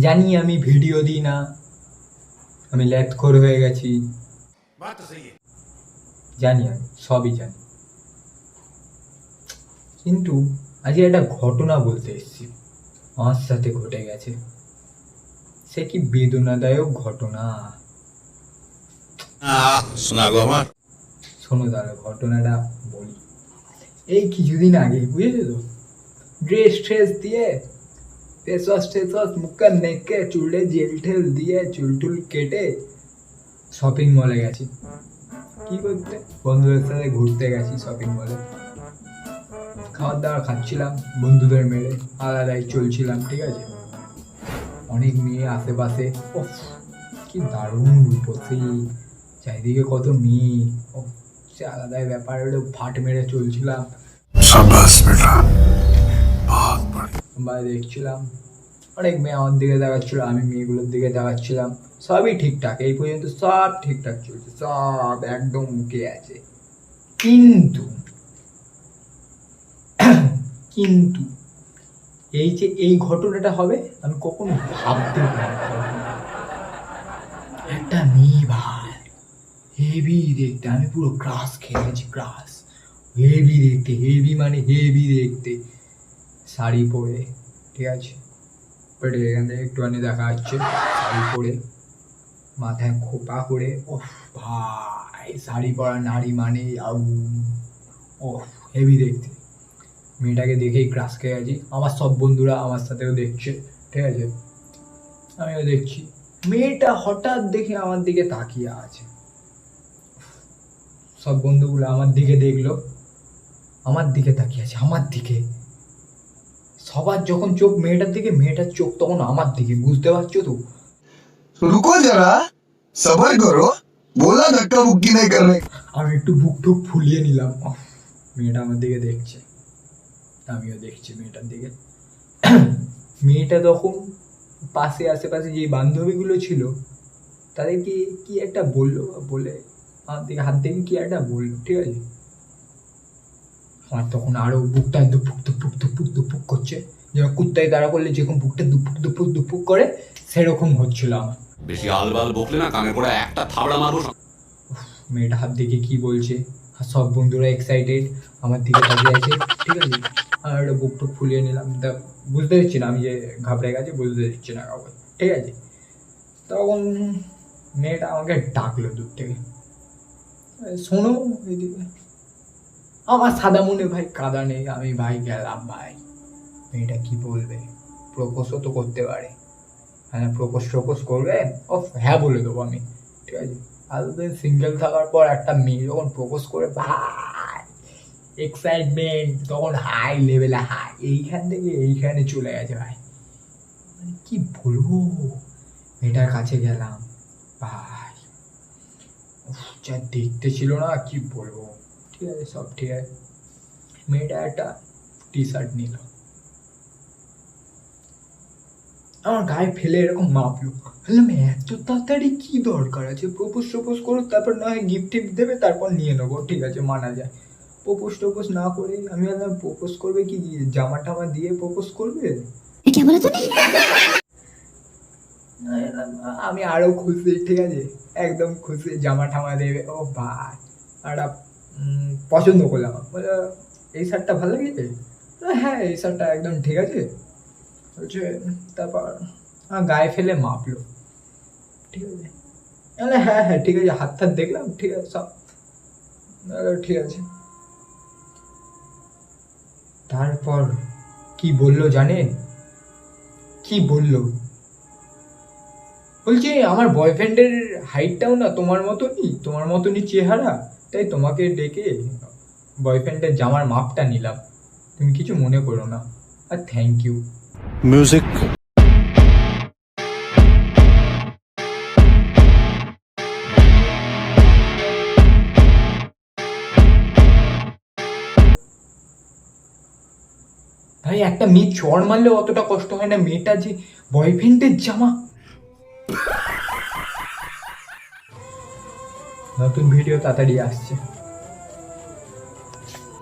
জানি আমি ভিডিও দিই না, আমি ল্যাথখোর হয়ে গেছি, জানি, আমি সবই জানি, কিন্তু আজকে একটা ঘটনা বলতে এসেছি, আমার সাথে ঘটে গেছে। সে কি বেদনাদায়ক ঘটনা। শোনো তাহলে ঘটনাটা বলি। এই কিছুদিন আগে বুঝেছো তো, ড্রেস দিয়ে ফেস ওয়াশ মুখটা মেখে চুলে জেল ঠেল দিয়ে চুল টুল কেটে শপিং মলে গেছি। কি করতে? বন্ধুদের সাথে ঘুরতে গেছি শপিং মলে। খাবার দাবার খাচ্ছিলাম বন্ধুদের মেরে, আলাদাই চলছিলাম, ঠিক আছে। অনেক মেয়ে আশেপাশে, ওফ কি দারুণ রূপসী, চারিদিকে কত মেয়ে, ওফ সে আলাদাই ব্যাপার হলো, ফাট মেরে চলছিলাম। বা দেখছিলাম অনেক মেয়ে আমার দিকে দেখাচ্ছিল, আমি মেয়েগুলোর দিকে দেখাচ্ছিলাম, সবই ঠিকঠাক, এই পর্যন্ত সব ঠিকঠাক চলছে, সব একদম মুখে আছে। কিন্তু কিন্তু এই যে এই ঘটনাটা হবে আমি কখনো ভাবতে পারি। একটা মেয়ে ভাই হেভি দেখতে, আমি পুরো ক্রাশ খেয়ে গেছি, ক্রাশ, হেভি দেখতে, হেভি মানে হেভি দেখতে, শাড়ি পরে, ঠিক আছে, পেটে এখান থেকে একটুখানি দেখা যাচ্ছে, শাড়ি পরে, মাথায় খোপা করে, ওফ ভাই শাড়ি পরা নারী মানে ওফ হেভি দেখতে। মেয়েটাকে দেখেই ক্রাশ খেয়ে গেছি, আমার সব বন্ধুরা আমার সাথেও দেখছে, ঠিক আছে, আমিও দেখছি। মেয়েটা হঠাৎ দেখে আমার দিকে তাকিয়ে আছে, সব বন্ধুগুলো আমার দিকে দেখলো, আমার দিকে তাকিয়ে আছে, আমার দিকে। সবার যখন চোখ মেয়েটার দিকে, মেয়েটার চোখ তখন আমার দিকে, বুঝতে পারছো তো? रुको जरा सबर करो बोला धक्का मुक्की नहीं करने। আমি একটু বুক টুক ফুলিয়ে নিলাম, মেয়েটা আমার দিকে দেখছে, আমিও দেখছি মেয়েটার দিকে। মেয়েটা তখন পাশে আশেপাশে যে বান্ধবীগুলো ছিল তাদেরকে কি একটা বললো, বলে আমার দিকে হাত দেখে কি একটা বললো, ঠিক আছে। আমার তখন আরো বুকটা দুপুক দুপুক দুপুক দুপুক করছে, যেমন কুত্তায় তাড়া করলে যেরকম বুকটা দুপুক দুপুক দুপুক করে, সেরকম হচ্ছিল আমার। বেশি আলবাল বকলে না কানে পড়ে একটা থাবড়া মারবো। মেয়েটা হাত দেখে কি বলছে, আর সব বন্ধুরা এক্সাইটেড আমার দিকে তাকিয়ে আছে, ঠিক আছে। আর একটা বুক টুক ফুলিয়ে নিলাম, তা বুঝতে দিচ্ছি না আমি যে ঘাবড়ে গেছে, বুঝতে দিচ্ছি না কাউকে, ঠিক আছে। তখন মেয়েটা আমাকে ডাকলো দূর থেকে, শোনো এদিকে। আমার সাদা মনে ভাই কাদা নেই, আমি ভাই গেলাম ভাই। মেয়েটা কি বলবে, প্রপোজও তো করতে পারে, হ্যাঁ প্রপোজ করবে, ও হ্যাঁ বলে দেবো আমি, ঠিক আছে। এতদিন সিঙ্গেল থাকার পর একটা মেয়ে যখন প্রপোজ করে, ভাই এক্সাইটমেন্ট তখন হাই লেভেলে, হাই, এইখান থেকে এইখানে চলে গেছে ভাই, মানে কি বলবো। মেয়েটার কাছে গেলাম ভাই, যা দেখতে ছিল না কি বলবো, ঠিক আছে, সব ঠিক আছে। মেয়েটা একটা টি শার্ট নিল, আমার গায়ে ফেলে এরকম মাপলো, বললাম এত তাড়াতাড়ি কি দরকার আছে, প্রপোজ করো, তারপর না হয় গিফট টিফট দেবে, তারপর নিয়ে নেবো, ঠিক আছে, মানা যায়। প্রপোজ না করে আমি ভাবলাম প্রপোজ করবে কি জামা টামা দিয়ে প্রপোজ করবে। আমি আরো খুশি, ঠিক আছে, একদম খুশি, জামা টামা দেবে, ও ভাই একটা পছন্দ করলাম, বলে এই শার্টটা ভালো লেগেছে, হ্যাঁ এই শার্টটা একদম ঠিক আছে বলছে। তারপর গায়ে ফেলে মাপলো, ঠিক আছে, হ্যাঁ হ্যাঁ ঠিক আছে, হাত টাত দেখলাম, ঠিক আছে সব ঠিক আছে। তারপর কি বললো জানেন? কি বললো, বলছি আমার বয়ফ্রেন্ডের হাইটটাও না তোমার মতনই চেহারা, তাই তোমাকে ডেকে বয়ফ্রেন্ডের জামার মাপটা নিলাম, তুমি কিছু মনে করো না, আর থ্যাংক ইউ। म्यूजिक। ভাই একটা মেয়ে চড় মারলে অতটা কষ্ট হয় না, মেয়েটা যে বয়ফ্রেন্ডের জামা। নতুন ভিডিও তাড়াতাড়ি আসছে।